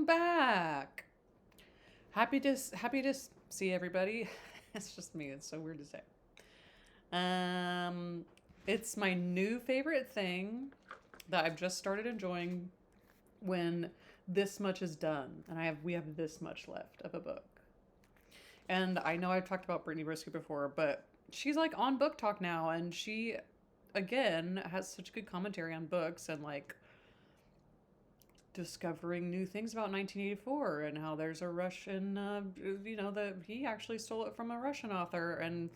Welcome back. Happy to see everybody. It's just me. It's so weird to say. Um, it's my new favorite thing that I've just started enjoying when this much is done, and we have this much left of a book. And I know I've talked about Brittany Briscoe before, but she's like on Book Talk now, and she again has such good commentary on books and like discovering new things about 1984 and how there's a Russian, that he actually stole it from a Russian author. And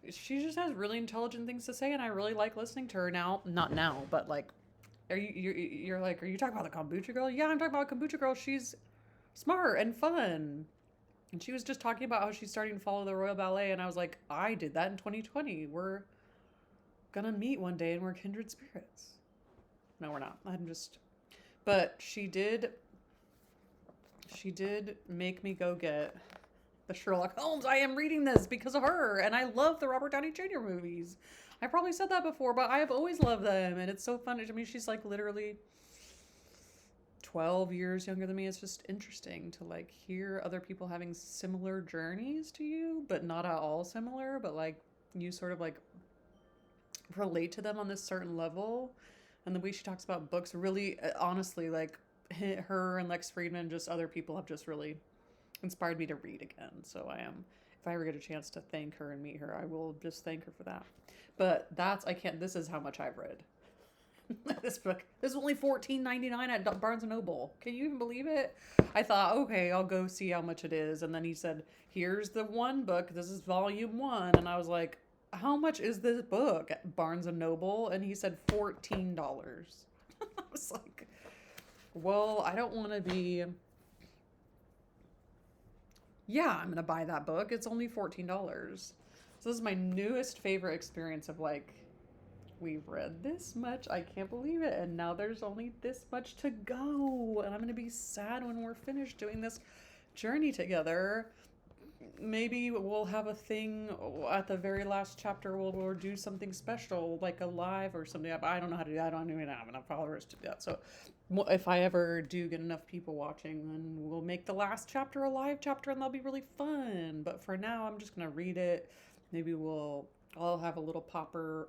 she just has really intelligent things to say, and I really like listening to her now. Not now, but like, you're like, are you talking about the Kombucha Girl? Yeah, I'm talking about Kombucha Girl. She's smart and fun. And she was just talking about how she's starting to follow the Royal Ballet, and I was like, I did that in 2020. We're gonna meet one day, and we're kindred spirits. No, we're not. But she did make me go get the Sherlock Holmes. I am reading this because of her, and I love the Robert Downey Jr. movies. I probably said that before, but I have always loved them, and it's so fun. I mean, she's like literally 12 years younger than me. It's just interesting to like hear other people having similar journeys to you, but not at all similar, but like you sort of like relate to them on this certain level. And the way she talks about books really, honestly, like her and Lex Friedman, just other people have just really inspired me to read again. So if I ever get a chance to thank her and meet her, I will just thank her for that. But this is how much I've read. This book, this is only $14.99 at Barnes & Noble. Can you even believe it? I thought, okay, I'll go see how much it is. And then he said, here's the one book. This is volume 1. And I was like, how much is this book at Barnes & Noble? And he said $14. I was like, well, I don't want to be... Yeah, I'm going to buy that book. It's only $14. So this is my newest favorite experience of like, we've read this much. I can't believe it. And now there's only this much to go. And I'm going to be sad when we're finished doing this journey together. Maybe we'll have a thing at the very last chapter. We'll do something special, like a live or something. I don't know how to do that. I don't even have enough followers to do that. So if I ever do get enough people watching, then we'll make the last chapter a live chapter, and that'll be really fun. But for now, I'm just going to read it. Maybe I'll have a little popper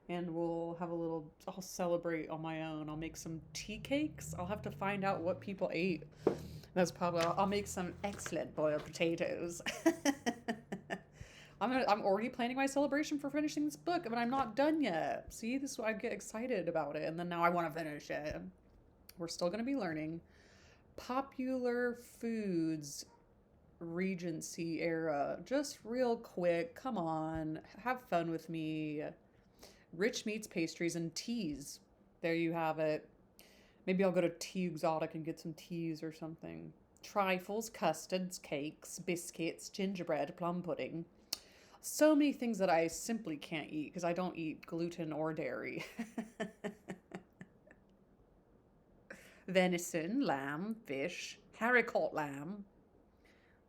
and I'll celebrate on my own. I'll make some tea cakes. I'll have to find out what people ate. That's probably, I'll make some excellent boiled potatoes. I'm already planning my celebration for finishing this book, but I'm not done yet. See, this is why I get excited about it, and then now I want to finish it. We're still going to be learning. Popular foods, Regency era. Just real quick, come on, have fun with me. Rich meats, pastries, and teas. There you have it. Maybe I'll go to Tea Exotic and get some teas or something. Trifles, custards, cakes, biscuits, gingerbread, plum pudding. So many things that I simply can't eat because I don't eat gluten or dairy. Venison, lamb, fish, haricot lamb.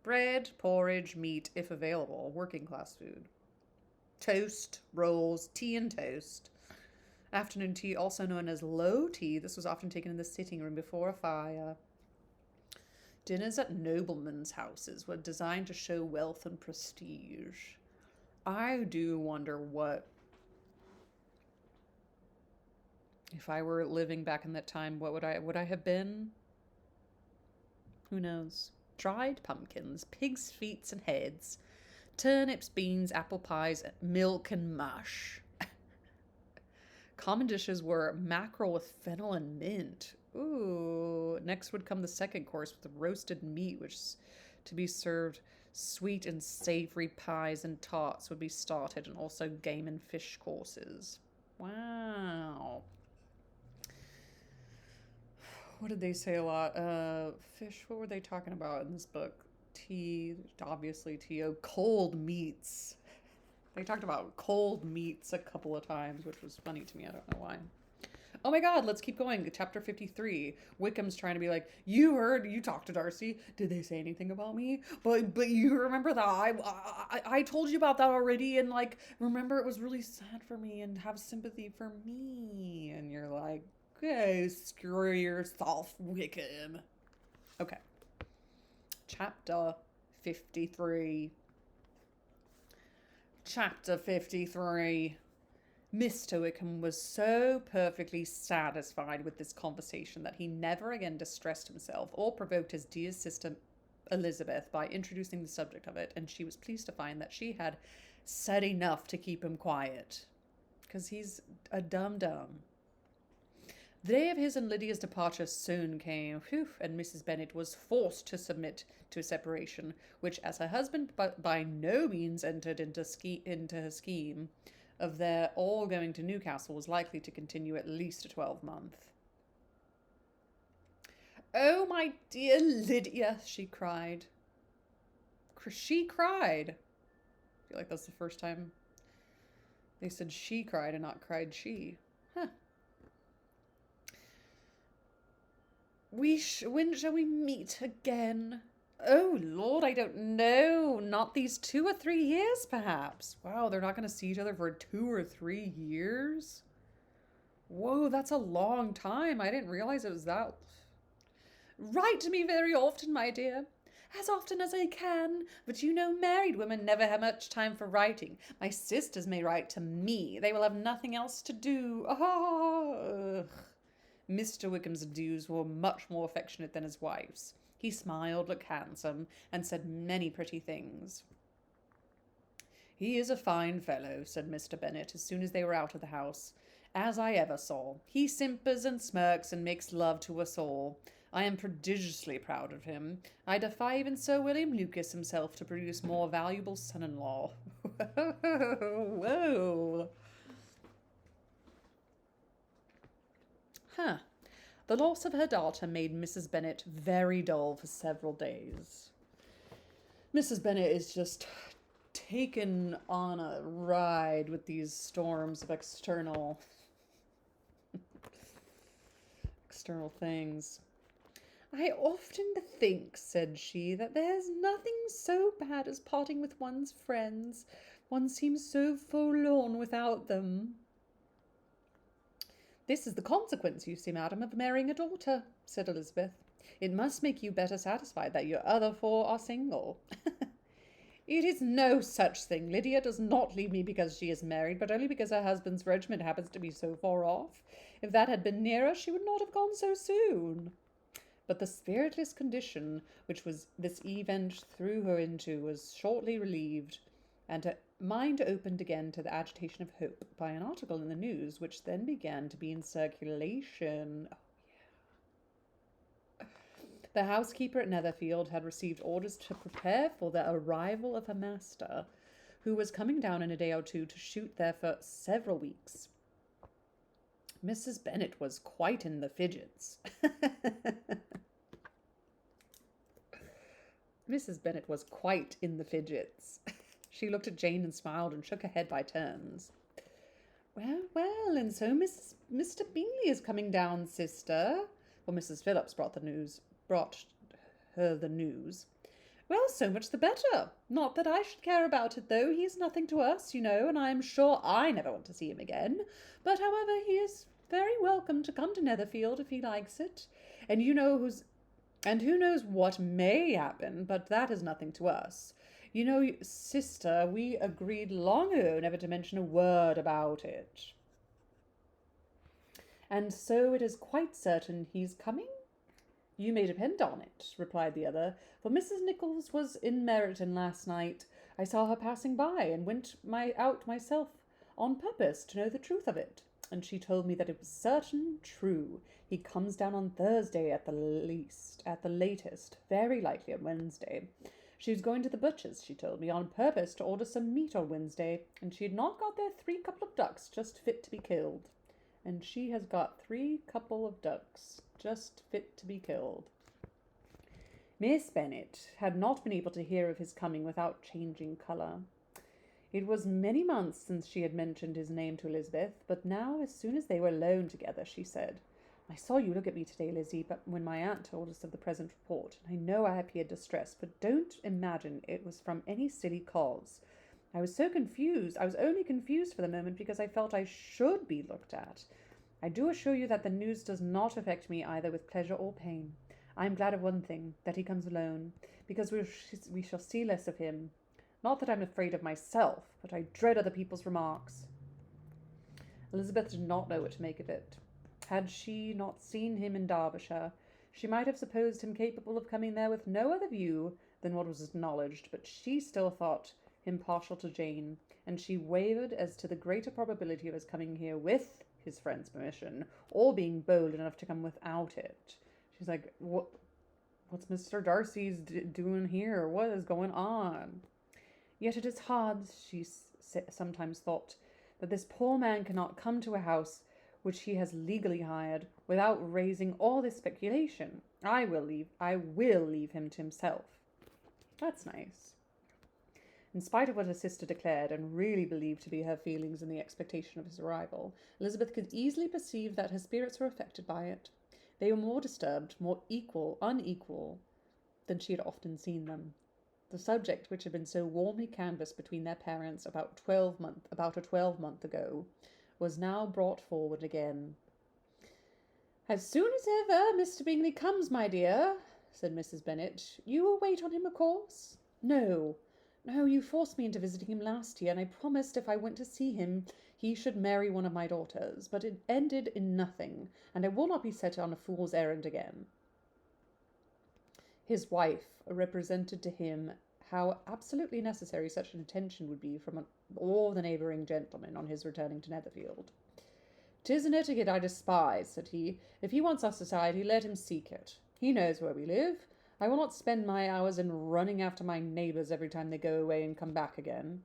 Bread, porridge, meat, if available. Working class food. Toast, rolls, tea and toast. Afternoon tea, also known as low tea. This was often taken in the sitting room before a fire. Dinners at noblemen's houses were designed to show wealth and prestige. I do wonder if I were living back in that time, what would I have been? Who knows? Dried pumpkins, pig's feet and heads, turnips, beans, apple pies, milk and mush. Common dishes were mackerel with fennel and mint. Ooh. Next would come the second course with the roasted meat, which is to be served. Sweet and savory pies and tarts would be started, and also game and fish courses. Wow. What did they say a lot? Fish, what were they talking about in this book? Tea, obviously tea. Oh, cold meats. They talked about cold meats a couple of times, which was funny to me. I don't know why. Oh my God, let's keep going. Chapter 53. Wickham's trying to be like, you talked to Darcy. Did they say anything about me? But you remember that I told you about that already, and like, remember it was really sad for me, and have sympathy for me. And you're like, okay, screw yourself, Wickham. Okay. Chapter 53. Chapter 53. Mr. Wickham was so perfectly satisfied with this conversation that he never again distressed himself or provoked his dear sister Elizabeth by introducing the subject of it, and she was pleased to find that she had said enough to keep him quiet, because he's a dum-dum. The day of his and Lydia's departure soon came, and Mrs. Bennet was forced to submit to a separation, which, as her husband by no means entered into her scheme of their all going to Newcastle, was likely to continue at least a 12-month. "Oh, my dear Lydia," she cried. She cried. I feel like that's the first time they said she cried and not cried she. Huh. When shall we meet again? Oh, Lord, I don't know. Not these 2 or 3 years, perhaps. Wow, they're not going to see each other for 2 or 3 years? Whoa, that's a long time. I didn't realize it was that. Write to me very often, my dear. As often as I can. But you know married women never have much time for writing. My sisters may write to me. They will have nothing else to do. Oh. Mr. Wickham's adieux were much more affectionate than his wife's. He smiled, looked handsome, and said many pretty things. "He is a fine fellow," said Mr. Bennet, as soon as they were out of the house, "as I ever saw. He simpers and smirks and makes love to us all. I am prodigiously proud of him. I defy even Sir William Lucas himself to produce more valuable son-in-law." Whoa. Huh. The loss of her daughter made Mrs. Bennet very dull for several days. Mrs. Bennet is just taken on a ride with these storms of external things. "I often think," said she, "that there's nothing so bad as parting with one's friends. One seems so forlorn without them." "This is the consequence, you see, madam, of marrying a daughter," said Elizabeth. "It must make you better satisfied that your other 4 are single." "It is no such thing. Lydia does not leave me because she is married, but only because her husband's regiment happens to be so far off. If that had been nearer, she would not have gone so soon." But the spiritless condition which this event threw her into was shortly relieved, and her mind opened again to the agitation of hope by an article in the news, which then began to be in circulation. The housekeeper at Netherfield had received orders to prepare for the arrival of her master, who was coming down in a day or two to shoot there for several weeks. Mrs. Bennet was quite in the fidgets. Mrs. Bennet was quite in the fidgets. She looked at Jane and smiled and shook her head by turns. Well, and so Mr. Bingley is coming down, sister." For Mrs. Phillips brought her the news. "Well, so much the better. Not that I should care about it, though. He is nothing to us, you know, and I am sure I never want to see him again. But, however, he is very welcome to come to Netherfield if he likes it. And who knows what may happen, but that is nothing to us. You know, sister, we agreed long ago never to mention a word about it." "And so it is quite certain he's coming?" "You may depend on it," replied the other, "for Mrs. Nichols was in Meryton last night. I saw her passing by, and went out myself on purpose to know the truth of it. And she told me that it was certain true. He comes down on Thursday at the latest, very likely on Wednesday. She was going to the butcher's, she told me, on purpose to order some meat on Wednesday, and she had not got there 3 couple of ducks just fit to be killed. And she has got 3 couple of ducks just fit to be killed." Miss Bennet had not been able to hear of his coming without changing colour. It was many months since she had mentioned his name to Elizabeth, but now, as soon as they were alone together, she said, "I saw you look at me today, Lizzie, but when my aunt told us of the present report, and I know I appeared distressed, but don't imagine it was from any silly cause. I was so confused. I was only confused for the moment because I felt I should be looked at. I do assure you that the news does not affect me either with pleasure or pain. I am glad of one thing, that he comes alone, because we shall see less of him. Not that I'm afraid of myself, but I dread other people's remarks. Elizabeth did not know what to make of it. Had she not seen him in Derbyshire, she might have supposed him capable of coming there with no other view than what was acknowledged, but she still thought him partial to Jane, and she wavered as to the greater probability of his coming here with his friend's permission, or being bold enough to come without it. She's like, what's Mr. Darcy's doing here? What is going on? Yet it is hard, she sometimes thought, that this poor man cannot come to a house which he has legally hired without raising all this speculation. I will leave him to himself. That's nice. In spite of what her sister declared and really believed to be her feelings in the expectation of his arrival, Elizabeth could easily perceive that her spirits were affected by it. They were more disturbed, more unequal than she had often seen them. The subject which had been so warmly canvassed between their parents about a 12-month ago was now brought forward again. "As soon as ever Mr. Bingley comes, my dear," said Mrs. Bennet. "You will wait on him, of course?" No, you forced me into visiting him last year, and I promised if I went to see him he should marry one of my daughters, but it ended in nothing, and I will not be set on a fool's errand again." His wife represented to him how absolutely necessary such an attention would be from all the neighbouring gentlemen on his returning to Netherfield. "'Tis an etiquette I despise," said he. "If he wants our society, let him seek it. He knows where we live. I will not spend my hours in running after my neighbours every time they go away and come back again."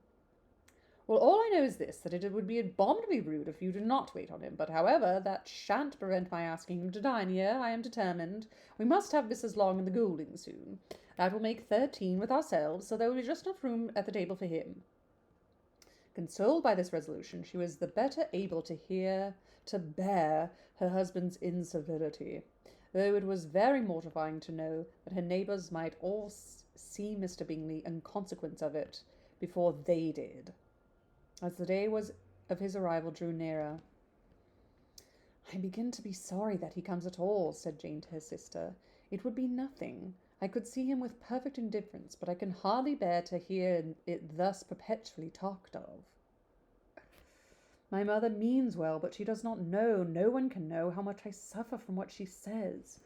"Well, all I know is this, that it would be abominably rude if you do not wait on him. But, however, that shan't prevent my asking him to dine here. I am determined. We must have Mrs. Long and the Gouldings soon. That will make 13 with ourselves, so there will be just enough room at the table for him." Consoled by this resolution, she was the better able to bear her husband's incivility, though it was very mortifying to know that her neighbours might all see Mr. Bingley in consequence of it before they did. As the day of his arrival drew nearer, "I begin to be sorry that he comes at all," said Jane to her sister. "It would be nothing. I could see him with perfect indifference, but I can hardly bear to hear it thus perpetually talked of. My mother means well, but she does not know, no one can know, how much I suffer from what she says.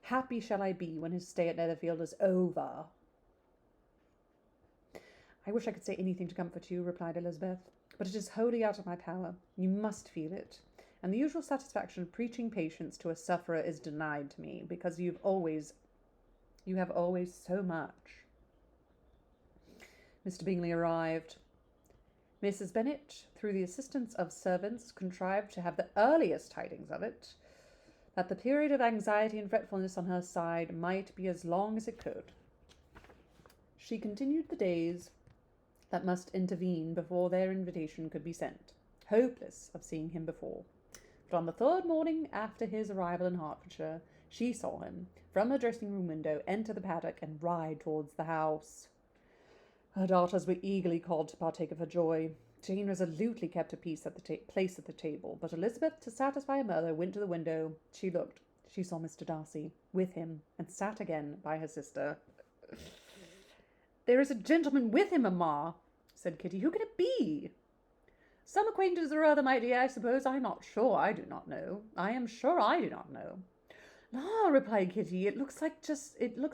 Happy shall I be when his stay at Netherfield is over." "I wish I could say anything to comfort you," replied Elizabeth, "but it is wholly out of my power. You must feel it, and the usual satisfaction of preaching patience to a sufferer is denied to me, because you have always so much." Mr. Bingley arrived. Mrs. Bennet, through the assistance of servants, contrived to have the earliest tidings of it, that the period of anxiety and fretfulness on her side might be as long as it could. She continued the days that must intervene before their invitation could be sent, hopeless of seeing him before. But on the third morning after his arrival in Hertfordshire, she saw him, from her dressing-room window, enter the paddock and ride towards the house. Her daughters were eagerly called to partake of her joy. Jane resolutely kept her place at the table, but Elizabeth, to satisfy her mother, went to the window. She looked. She saw Mr. Darcy with him, and sat again by her sister. "There is a gentleman with him, mamma," said Kitty. "Who can it be?" "Some acquaintance or other, my dear, I suppose. I am sure I do not know. "Ah," replied Kitty, it looks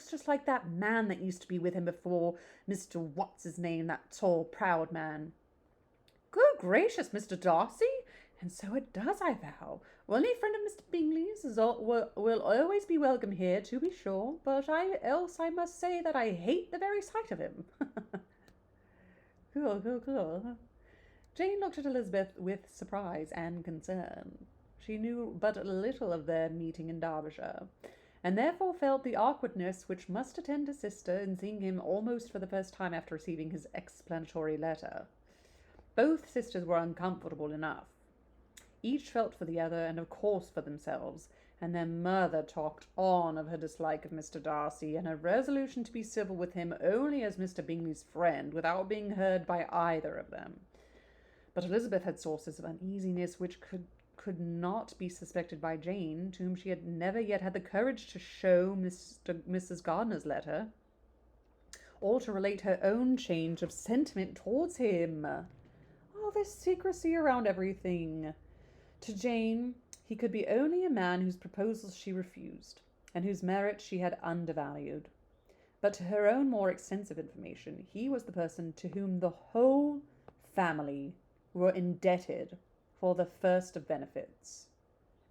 just like that man that used to be with him before, Mr. What's-his-name, that tall, proud man." "Good gracious, Mr. Darcy! And so it does, I vow. Well, any friend of Mr. Bingley's will always be welcome here, to be sure, but I must say that I hate the very sight of him." Cool. Jane looked at Elizabeth with surprise and concern. She knew but little of their meeting in Derbyshire, and therefore felt the awkwardness which must attend a sister in seeing him almost for the first time after receiving his explanatory letter. Both sisters were uncomfortable enough. Each felt for the other, and of course for themselves, and their mother talked on of her dislike of Mr. Darcy, and her resolution to be civil with him only as Mr. Bingley's friend, without being heard by either of them. But Elizabeth had sources of uneasiness which could could not be suspected by Jane, to whom she had never yet had the courage to show Mrs. Gardiner's letter, or to relate her own change of sentiment towards him. All this secrecy around everything. To Jane, he could be only a man whose proposals she refused, and whose merit she had undervalued. But to her own more extensive information, he was the person to whom the whole family were indebted for the first of benefits,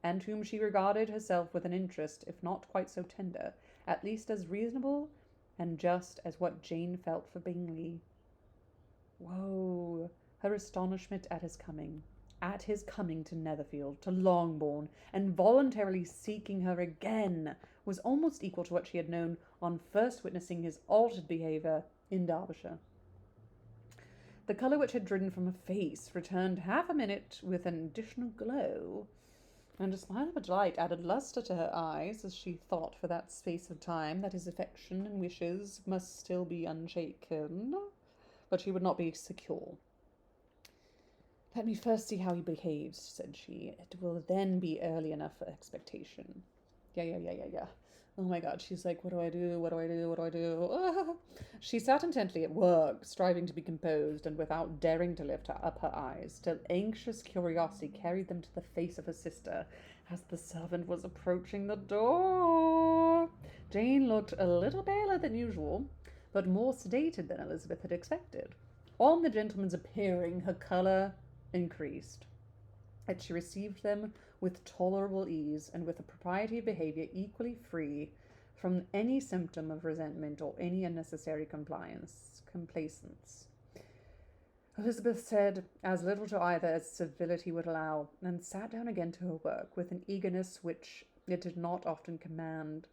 and whom she regarded herself with an interest, if not quite so tender, at least as reasonable and just as what Jane felt for Bingley. Whoa! Her astonishment at his coming to Netherfield, to Longbourn, and voluntarily seeking her again, was almost equal to what she had known on first witnessing his altered behaviour in Derbyshire. The colour which had ridden from her face returned half a minute with an additional glow, and a smile of delight added lustre to her eyes as she thought for that space of time that his affection and wishes must still be unshaken, but she would not be secure. "Let me first see how he behaves," said she. "It will then be early enough for expectation." Yeah. Oh my God, she's like, what do I do? She sat intently at work, striving to be composed, and without daring to lift up her eyes, till anxious curiosity carried them to the face of her sister, as the servant was approaching the door. Jane looked a little paler than usual, but more sedated than Elizabeth had expected. On the gentleman's appearing, her colour increased, yet she received them with tolerable ease, and with a propriety of behaviour equally free from any symptom of resentment or any unnecessary complacence. Elizabeth said as little to either as civility would allow, and sat down again to her work with an eagerness which it did not often command.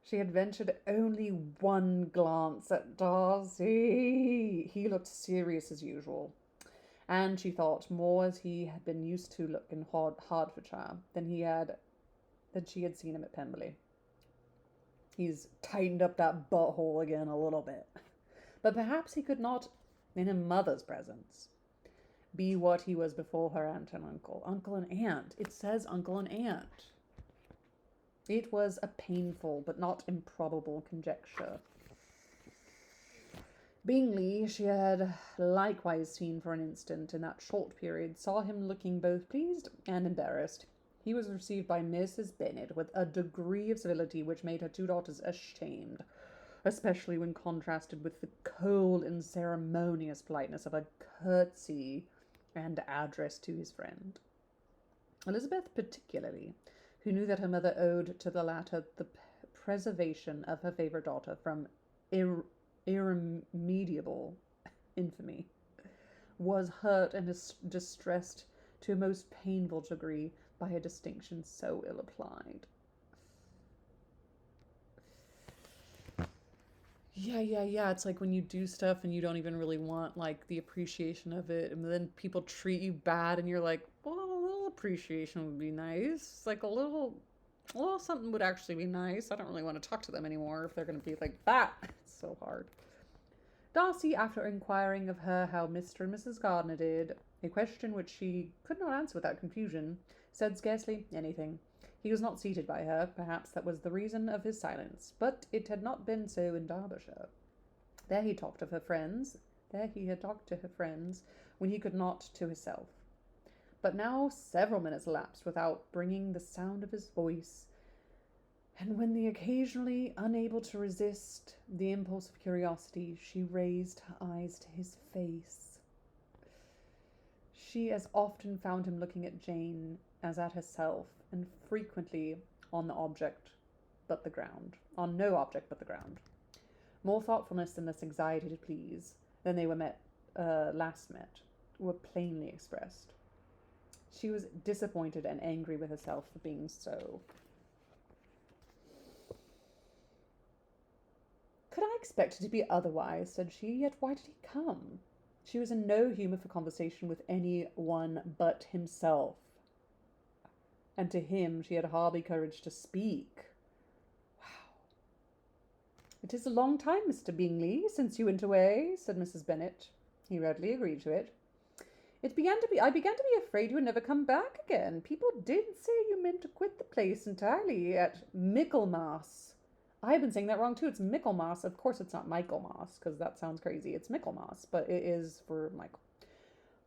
She had ventured only one glance at Darcy. He looked serious as usual, and she thought more as he had been used to look in Hertfordshire than she had seen him at Pemberley. He's tightened up that butthole again a little bit. But perhaps he could not, in her mother's presence, be what he was before her aunt and uncle. Uncle and aunt. It says uncle and aunt. It was a painful but not improbable conjecture. Bingley, she had likewise seen for an instant in that short period, saw him looking both pleased and embarrassed. He was received by Mrs. Bennet with a degree of civility which made her two daughters ashamed, especially when contrasted with the cold and ceremonious politeness of a curtsy and address to his friend. Elizabeth particularly, who knew that her mother owed to the latter the preservation of her favourite daughter from irremediable infamy, was hurt and distressed to a most painful degree by a distinction so ill applied. Yeah. It's like when you do stuff and you don't even really want, like, the appreciation of it, and then people treat you bad, and you're like, well, a little appreciation would be nice. It's like a little something would actually be nice. I don't really want to talk to them anymore if they're going to be like that. It's so hard. Darcy, after inquiring of her how Mr. and Mrs. Gardiner did, a question which she could not answer without confusion, said scarcely anything. He was not seated by her. Perhaps that was the reason of his silence, but it had not been so in Derbyshire. There he had talked to her friends, when he could not to himself. But now several minutes elapsed without bringing the sound of his voice, and when occasionally unable to resist the impulse of curiosity, she raised her eyes to his face. She as often found him looking at Jane as at herself, and frequently on no object but the ground. More thoughtfulness and less anxiety to please than they were last met were plainly expressed. She was disappointed and angry with herself for being so. "Could I expect it to be otherwise?" said she. "Yet why did he come?" She was in no humour for conversation with any one but himself, and to him she had hardly courage to speak. Wow. "It is a long time, Mr. Bingley, since you went away," said Mrs. Bennet. He readily agreed to it. I began to be afraid you would never come back again. People did say you meant to quit the place entirely at Michaelmas. I've been saying that wrong too. It's Michaelmas. Of course, it's not Michaelmas because that sounds crazy. It's Michaelmas, but it is for Michael.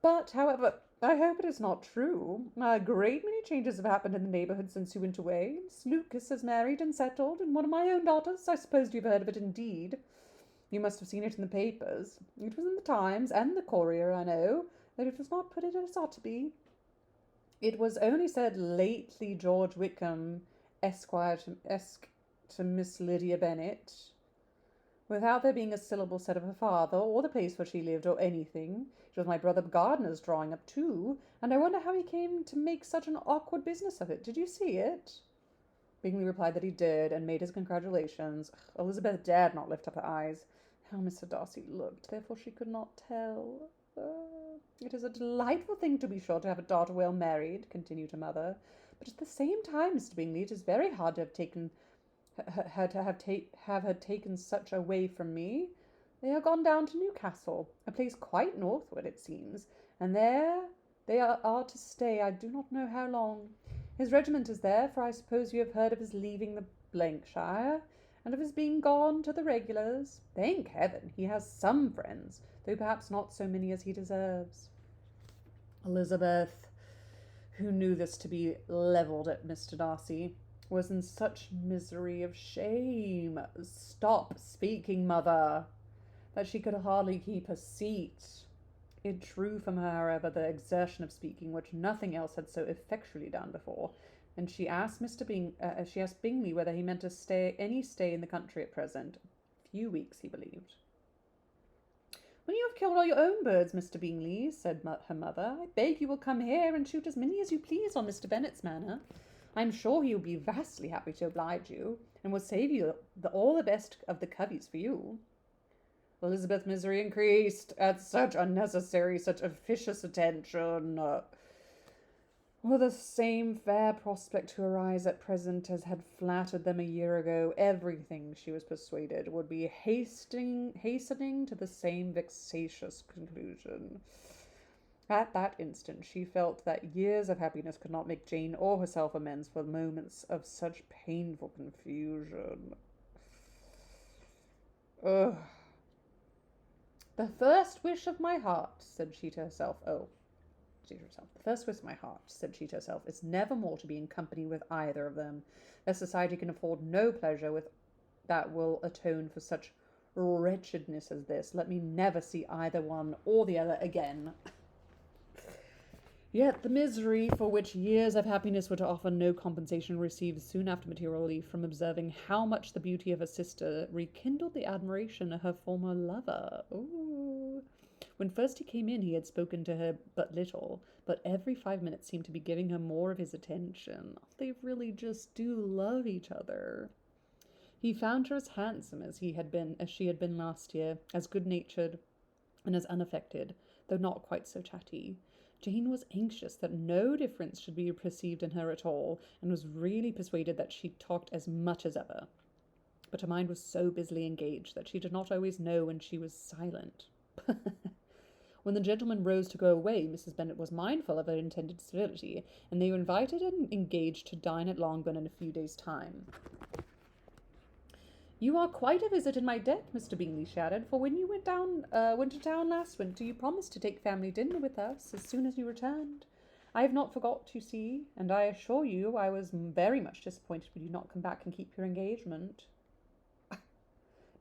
But, however, I hope it is not true. A great many changes have happened in the neighbourhood since you went away. Miss Lucas has married and settled, and one of my own daughters. I suppose you've heard of it indeed. You must have seen it in the papers. It was in the Times and the Courier, I know, though it was not put in as it ought to be. It was only said lately George Wickham, Esquire to Miss Lydia Bennet, without there being a syllable said of her father, or the place where she lived, or anything. It was my brother Gardner's drawing up, too, and I wonder how he came to make such an awkward business of it. Did you see it? Bingley replied that he did, and made his congratulations. Elizabeth dared not lift up her eyes. How Mr. Darcy looked, therefore she could not tell. It is a delightful thing, to be sure, to have a daughter well married, continued her mother, but at the same time, Mr. Bingley, it is very hard to have her taken such away from me. They are gone down to Newcastle, a place quite northward, it seems, and there they are to stay I do not know how long. His regiment is there, for I suppose you have heard of his leaving the shire, and of his being gone to the regulars. Thank heaven, he has some friends, though perhaps not so many as he deserves. Elizabeth, who knew this to be levelled at Mr. Darcy, was in such misery of shame, stop speaking, mother, that she could hardly keep her seat. It drew from her, however, the exertion of speaking, which nothing else had so effectually done before, and she asked Bingley whether he meant to stay in the country at present. Few weeks, he believed. When you have killed all your own birds, Mr. Bingley, said her mother, I beg you will come here and shoot as many as you please on Mr. Bennet's manor. I am sure he will be vastly happy to oblige you, and will save you all the best of the coveys for you. Elizabeth's misery increased at such unnecessary, such officious attention. Were the same fair prospect to arise at present as had flattered them a year ago, everything, she was persuaded, would be hastening to the same vexatious conclusion. At that instant she felt that years of happiness could not make Jane or herself amends for moments of such painful confusion. Ugh. The first wish of my heart, said she to herself, the first wish of my heart, said she to herself, is never more to be in company with either of them. Their society can afford no pleasure that will atone for such wretchedness as this. Let me never see either one or the other again. Yet the misery for which years of happiness were to offer no compensation received soon after material relief from observing how much the beauty of her sister rekindled the admiration of her former lover. Ooh. When first he came in, he had spoken to her but little, but every 5 minutes seemed to be giving her more of his attention. They really just do love each other. He found her as handsome as she had been last year, as good-natured and as unaffected, though not quite so chatty. Jane was anxious that no difference should be perceived in her at all, and was really persuaded that she talked as much as ever. But her mind was so busily engaged that she did not always know when she was silent. When the gentleman rose to go away, Mrs. Bennet was mindful of her intended civility, and they were invited and engaged to dine at Longbourn in a few days' time. You are quite a visit in my debt, Mr. Bingley, she added, for when you went to town last winter, you promised to take family dinner with us as soon as you returned. I have not forgot, you see, and I assure you I was very much disappointed when you did not come back and keep your engagement.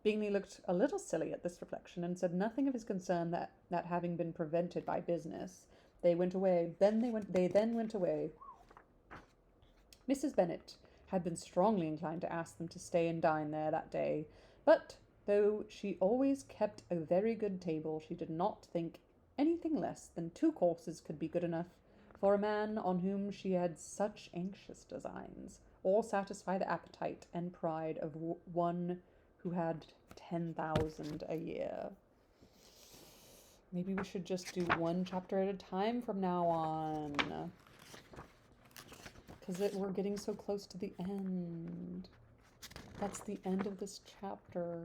Bingley looked a little silly at this reflection, and said nothing of his concern that having been prevented by business, they went away. They then went away. Mrs. Bennet had been strongly inclined to ask them to stay and dine there that day, but though she always kept a very good table, she did not think anything less than 2 courses could be good enough for a man on whom she had such anxious designs, or satisfy the appetite and pride of one who had 10,000 a year. Maybe we should just do 1 chapter at a time from now on, because we're getting so close to the end. That's the end of this chapter.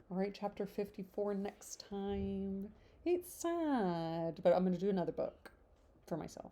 All right, chapter 54 next time. It's sad, but I'm going to do another book for myself.